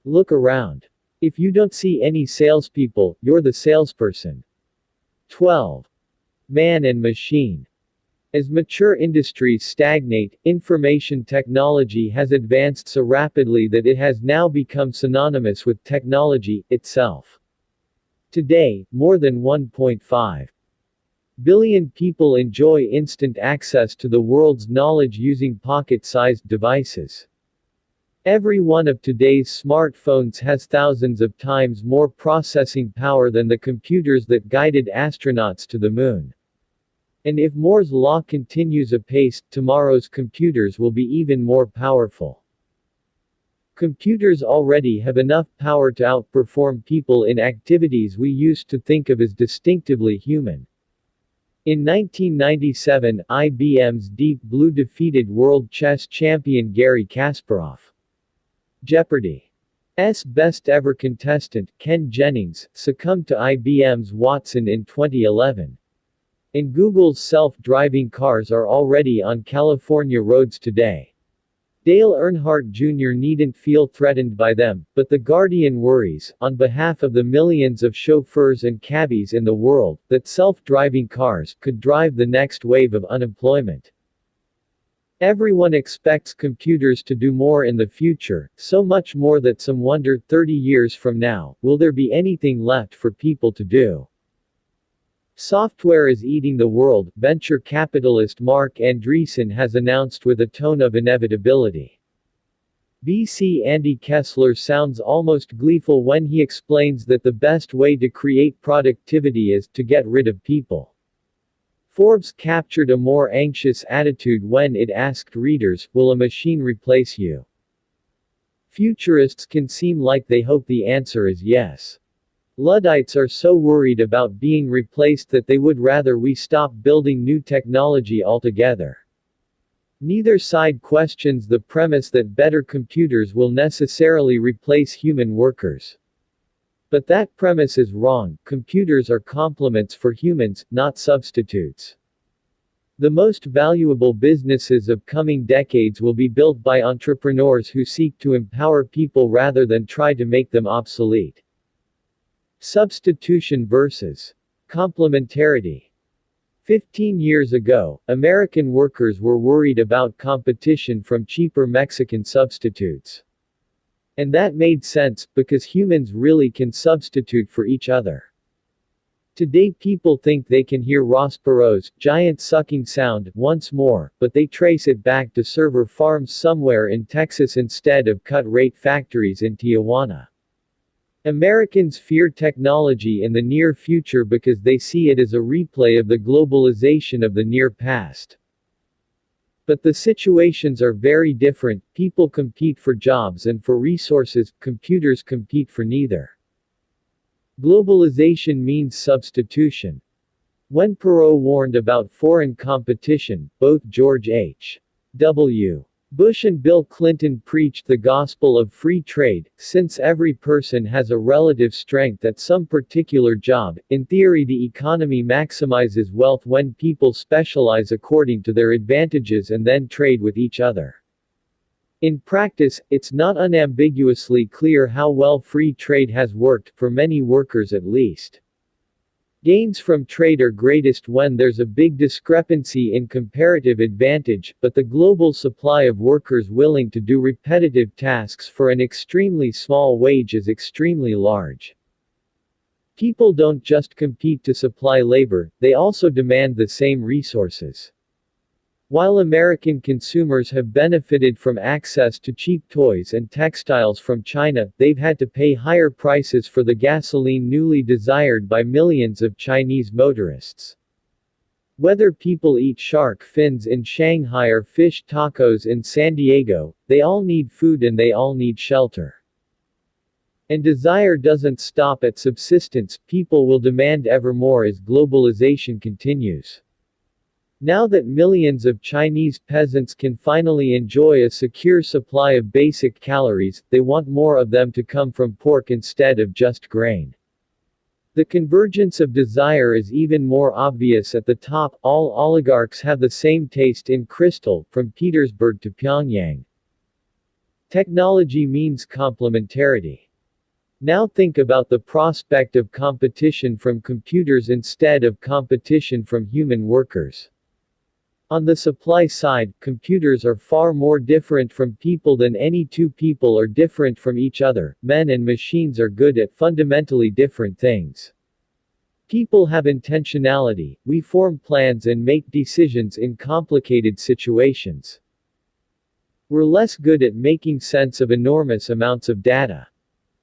Speaker 1: Look around. If you don't see any salespeople, you're the salesperson. 12. Man and machine. As mature industries stagnate, information technology has advanced so rapidly that it has now become synonymous with technology itself. Today, more than 1.5 billion people enjoy instant access to the world's knowledge using pocket-sized devices. Every one of today's smartphones has thousands of times more processing power than the computers that guided astronauts to the moon. And if Moore's law continues apace, tomorrow's computers will be even more powerful. Computers already have enough power to outperform people in activities we used to think of as distinctively human. In 1997, IBM's Deep Blue defeated world chess champion Garry Kasparov. Jeopardy's best-ever contestant, Ken Jennings, succumbed to IBM's Watson in 2011. And Google's self-driving cars are already on California roads today. Dale Earnhardt Jr. needn't feel threatened by them, but The Guardian worries, on behalf of the millions of chauffeurs and cabbies in the world, that self-driving cars could drive the next wave of unemployment. Everyone expects computers to do more in the future, so much more that some wonder 30 years from now, will there be anything left for people to do? Software is eating the world, venture capitalist Marc Andreessen has announced with a tone of inevitability. VC Andy Kessler sounds almost gleeful when he explains that the best way to create productivity is to get rid of people. Forbes captured a more anxious attitude when it asked readers, "Will a machine replace you?" Futurists can seem like they hope the answer is yes. Luddites are so worried about being replaced that they would rather we stop building new technology altogether. Neither side questions the premise that better computers will necessarily replace human workers. But that premise is wrong. Computers are complements for humans, not substitutes. The most valuable businesses of coming decades will be built by entrepreneurs who seek to empower people rather than try to make them obsolete. Substitution versus complementarity. 15 years ago, American workers were worried about competition from cheaper Mexican substitutes. And that made sense, because humans really can substitute for each other. Today people think they can hear Ross Perot's giant sucking sound once more, but they trace it back to server farms somewhere in Texas instead of cut-rate factories in Tijuana. Americans fear technology in the near future because they see it as a replay of the globalization of the near past. But the situations are very different. People compete for jobs and for resources, computers compete for neither. Globalization means substitution. When Perot warned about foreign competition, both George H.W. Bush and Bill Clinton preached the gospel of free trade. Since every person has a relative strength at some particular job, in theory the economy maximizes wealth when people specialize according to their advantages and then trade with each other. In practice, it's not unambiguously clear how well free trade has worked, for many workers at least. Gains from trade are greatest when there's a big discrepancy in comparative advantage, but the global supply of workers willing to do repetitive tasks for an extremely small wage is extremely large. People don't just compete to supply labor, they also demand the same resources. While American consumers have benefited from access to cheap toys and textiles from China, they've had to pay higher prices for the gasoline newly desired by millions of Chinese motorists. Whether people eat shark fins in Shanghai or fish tacos in San Diego, they all need food and they all need shelter. And desire doesn't stop at subsistence. People will demand ever more as globalization continues. Now that millions of Chinese peasants can finally enjoy a secure supply of basic calories, they want more of them to come from pork instead of just grain. The convergence of desire is even more obvious at the top. All oligarchs have the same taste in crystal, from Petersburg to Pyongyang. Technology means complementarity. Now think about the prospect of competition from computers instead of competition from human workers. On the supply side, computers are far more different from people than any two people are different from each other. Men and machines are good at fundamentally different things. People have intentionality, we form plans and make decisions in complicated situations. We're less good at making sense of enormous amounts of data.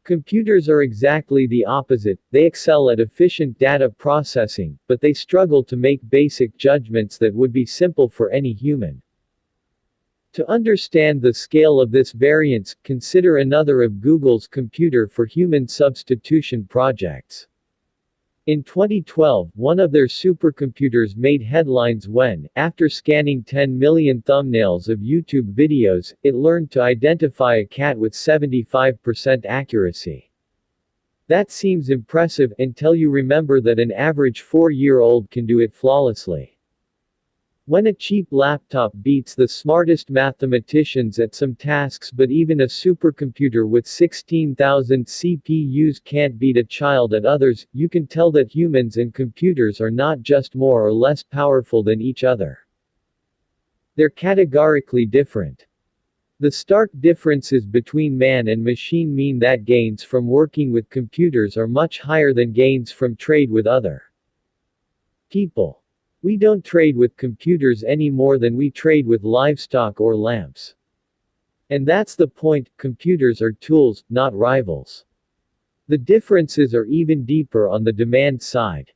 Speaker 1: Computers are exactly the opposite, they excel at efficient data processing, but they struggle to make basic judgments that would be simple for any human. To understand the scale of this variance, consider another of Google's computer for human substitution projects. In 2012, one of their supercomputers made headlines when, after scanning 10 million thumbnails of YouTube videos, it learned to identify a cat with 75% accuracy. That seems impressive, until you remember that an average 4-year-old can do it flawlessly. When a cheap laptop beats the smartest mathematicians at some tasks, but even a supercomputer with 16,000 CPUs can't beat a child at others, you can tell that humans and computers are not just more or less powerful than each other. They're categorically different. The stark differences between man and machine mean that gains from working with computers are much higher than gains from trade with other people. We don't trade with computers any more than we trade with livestock or lamps. And that's the point, computers are tools, not rivals. The differences are even deeper on the demand side.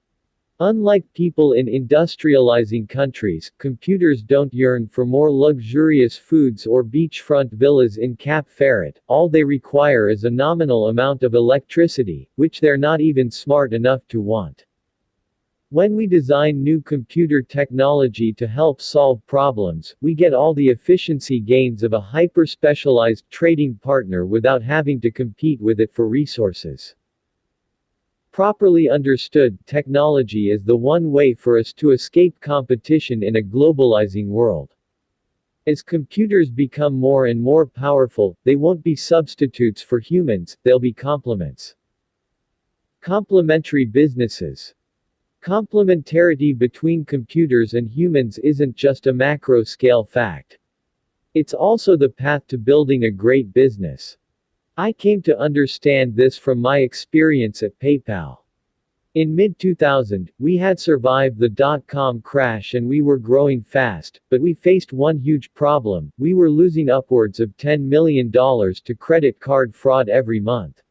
Speaker 1: Unlike people in industrializing countries, computers don't yearn for more luxurious foods or beachfront villas in Cape Ferret. All they require is a nominal amount of electricity, which they're not even smart enough to want. When we design new computer technology to help solve problems, we get all the efficiency gains of a hyper-specialized trading partner without having to compete with it for resources. Properly understood, technology is the one way for us to escape competition in a globalizing world. As computers become more and more powerful, they won't be substitutes for humans, they'll be complements. Complementary businesses. Complementarity between computers and humans isn't just a macro-scale fact. It's also the path to building a great business. I came to understand this from my experience at PayPal. In mid-2000, we had survived the dot-com crash and we were growing fast, but we faced one huge problem: we were losing upwards of $10 million to credit card fraud every month.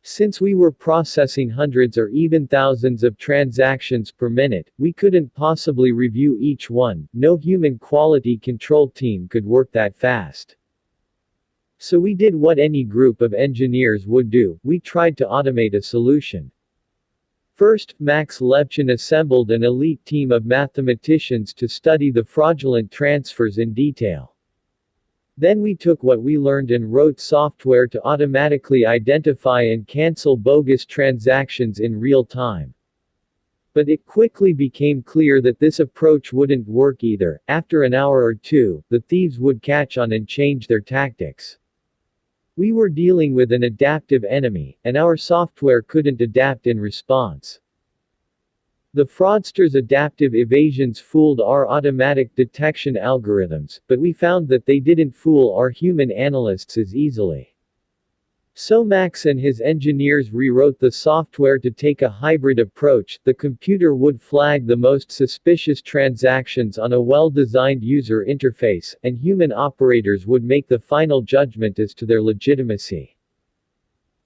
Speaker 1: Since we were processing hundreds or even thousands of transactions per minute, we couldn't possibly review each one, no human quality control team could work that fast. So we did what any group of engineers would do, we tried to automate a solution. First, Max Levchin assembled an elite team of mathematicians to study the fraudulent transfers in detail. Then we took what we learned and wrote software to automatically identify and cancel bogus transactions in real time. But it quickly became clear that this approach wouldn't work either. After an hour or two, the thieves would catch on and change their tactics. We were dealing with an adaptive enemy, and our software couldn't adapt in response. The fraudsters' adaptive evasions fooled our automatic detection algorithms, but we found that they didn't fool our human analysts as easily. So Max and his engineers rewrote the software to take a hybrid approach. The computer would flag the most suspicious transactions on a well-designed user interface, and human operators would make the final judgment as to their legitimacy.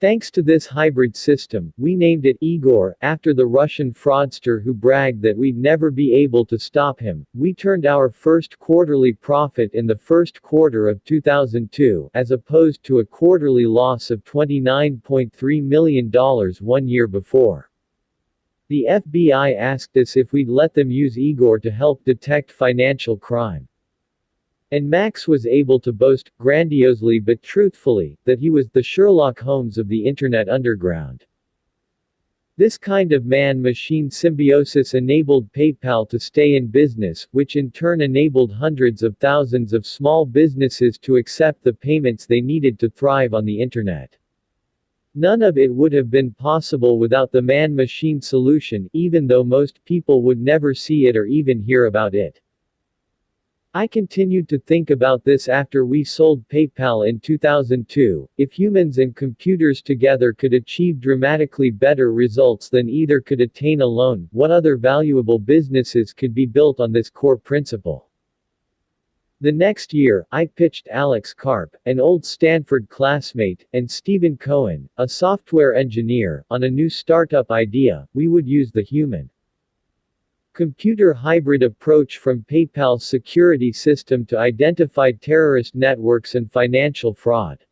Speaker 1: Thanks to this hybrid system, we named it Igor, after the Russian fraudster who bragged that we'd never be able to stop him. We turned our first quarterly profit in the first quarter of 2002, as opposed to a quarterly loss of $29.3 million 1 year before. The FBI asked us if we'd let them use Igor to help detect financial crime. And Max was able to boast, grandiosely but truthfully, that he was the Sherlock Holmes of the Internet underground. This kind of man-machine symbiosis enabled PayPal to stay in business, which in turn enabled hundreds of thousands of small businesses to accept the payments they needed to thrive on the Internet. None of it would have been possible without the man-machine solution, even though most people would never see it or even hear about it. I continued to think about this after we sold PayPal in 2002. If humans and computers together could achieve dramatically better results than either could attain alone, what other valuable businesses could be built on this core principle? The next year, I pitched Alex Karp, an old Stanford classmate, and Stephen Cohen, a software engineer, on a new startup idea: we would use the human computer hybrid approach from PayPal's security system to identify terrorist networks and financial fraud.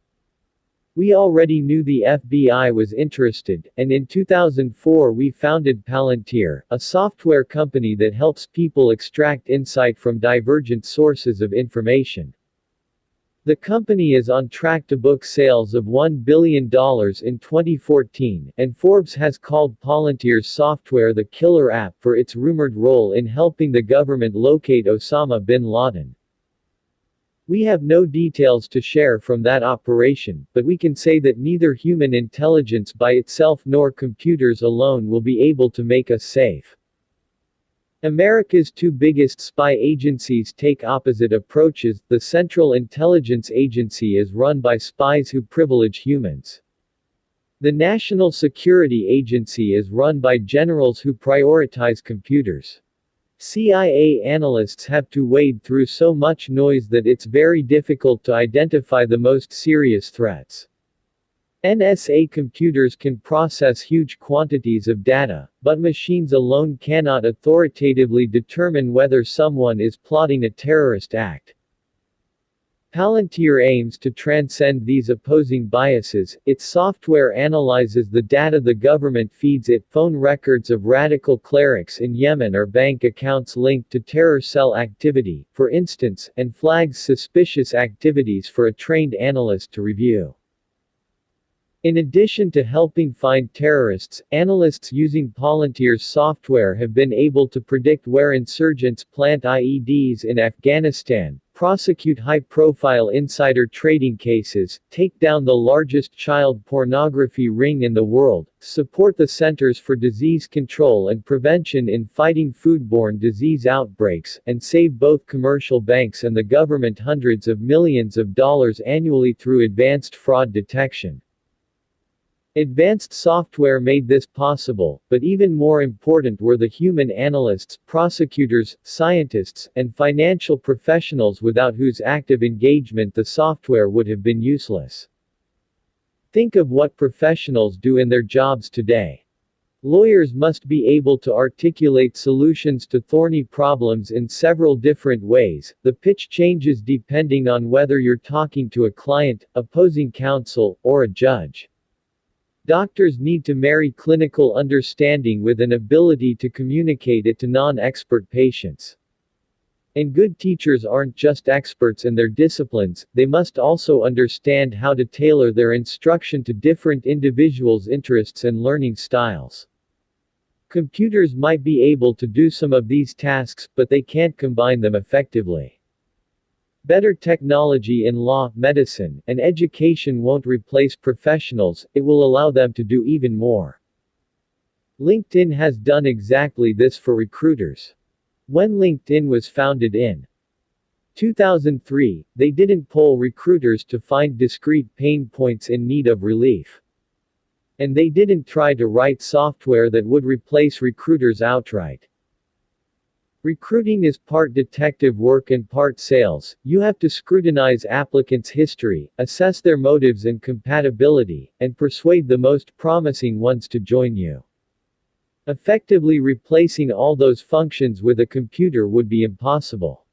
Speaker 1: We already knew the FBI was interested, and in 2004 we founded Palantir, a software company that helps people extract insight from divergent sources of information. The company is on track to book sales of $1 billion in 2014, and Forbes has called Palantir's software the killer app for its rumored role in helping the government locate Osama bin Laden. We have no details to share from that operation, but we can say that neither human intelligence by itself nor computers alone will be able to make us safe. America's two biggest spy agencies take opposite approaches. The Central Intelligence Agency is run by spies who privilege humans. The National Security Agency is run by generals who prioritize computers. CIA analysts have to wade through so much noise that it's very difficult to identify the most serious threats. NSA computers can process huge quantities of data, but machines alone cannot authoritatively determine whether someone is plotting a terrorist act. Palantir aims to transcend these opposing biases. Its software analyzes the data the government feeds it: phone records of radical clerics in Yemen or bank accounts linked to terror cell activity, for instance, and flags suspicious activities for a trained analyst to review. In addition to helping find terrorists, analysts using Palantir's software have been able to predict where insurgents plant IEDs in Afghanistan, prosecute high-profile insider trading cases, take down the largest child pornography ring in the world, support the Centers for Disease Control and Prevention in fighting foodborne disease outbreaks, and save both commercial banks and the government hundreds of millions of dollars annually through advanced fraud detection. Advanced software made this possible, but even more important were the human analysts, prosecutors, scientists, and financial professionals without whose active engagement the software would have been useless. Think of what professionals do in their jobs today. Lawyers must be able to articulate solutions to thorny problems in several different ways. The pitch changes depending on whether you're talking to a client, opposing counsel, or a judge. Doctors need to marry clinical understanding with an ability to communicate it to non-expert patients. And good teachers aren't just experts in their disciplines, they must also understand how to tailor their instruction to different individuals' interests and learning styles. Computers might be able to do some of these tasks, but they can't combine them effectively. Better technology in law, medicine, and education won't replace professionals, it will allow them to do even more. LinkedIn has done exactly this for recruiters. When LinkedIn was founded in 2003, they didn't poll recruiters to find discrete pain points in need of relief. And they didn't try to write software that would replace recruiters outright. Recruiting is part detective work and part sales. You have to scrutinize applicants' history, assess their motives and compatibility, and persuade the most promising ones to join you. Effectively replacing all those functions with a computer would be impossible.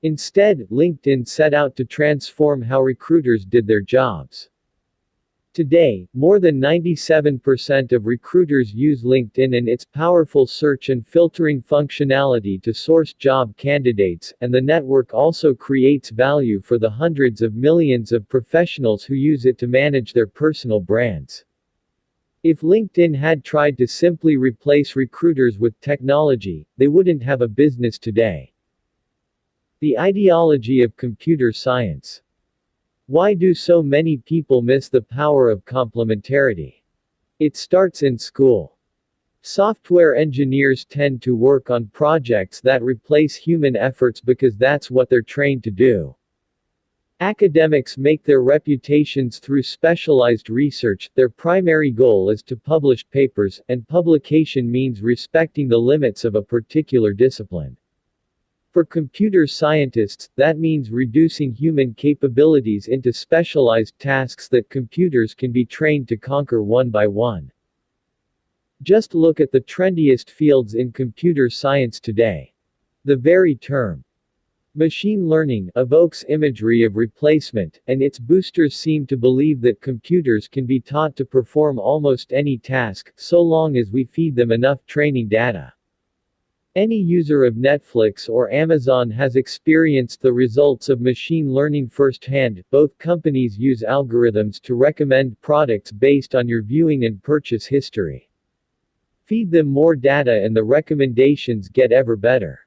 Speaker 1: Instead, LinkedIn set out to transform how recruiters did their jobs. Today, more than 97% of recruiters use LinkedIn and its powerful search and filtering functionality to source job candidates, and the network also creates value for the hundreds of millions of professionals who use it to manage their personal brands. If LinkedIn had tried to simply replace recruiters with technology, they wouldn't have a business today. The ideology of computer science. Why do so many people miss the power of complementarity? It starts in school. Software engineers tend to work on projects that replace human efforts because that's what they're trained to do. Academics make their reputations through specialized research. Their primary goal is to publish papers, and publication means respecting the limits of a particular discipline. For computer scientists, that means reducing human capabilities into specialized tasks that computers can be trained to conquer one by one. Just look at the trendiest fields in computer science today. The very term machine learning evokes imagery of replacement, and its boosters seem to believe that computers can be taught to perform almost any task, so long as we feed them enough training data. Any user of Netflix or Amazon has experienced the results of machine learning firsthand. Both companies use algorithms to recommend products based on your viewing and purchase history. Feed them more data and the recommendations get ever better.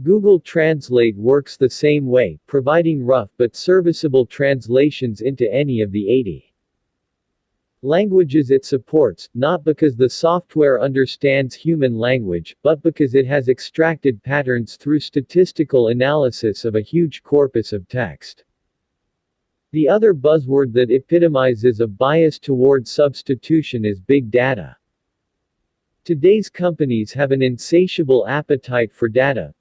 Speaker 1: Google Translate works the same way, providing rough but serviceable translations into any of the 80 languages it supports, not because the software understands human language, but because it has extracted patterns through statistical analysis of a huge corpus of text. The other buzzword that epitomizes a bias toward substitution is big data. Today's companies have an insatiable appetite for data,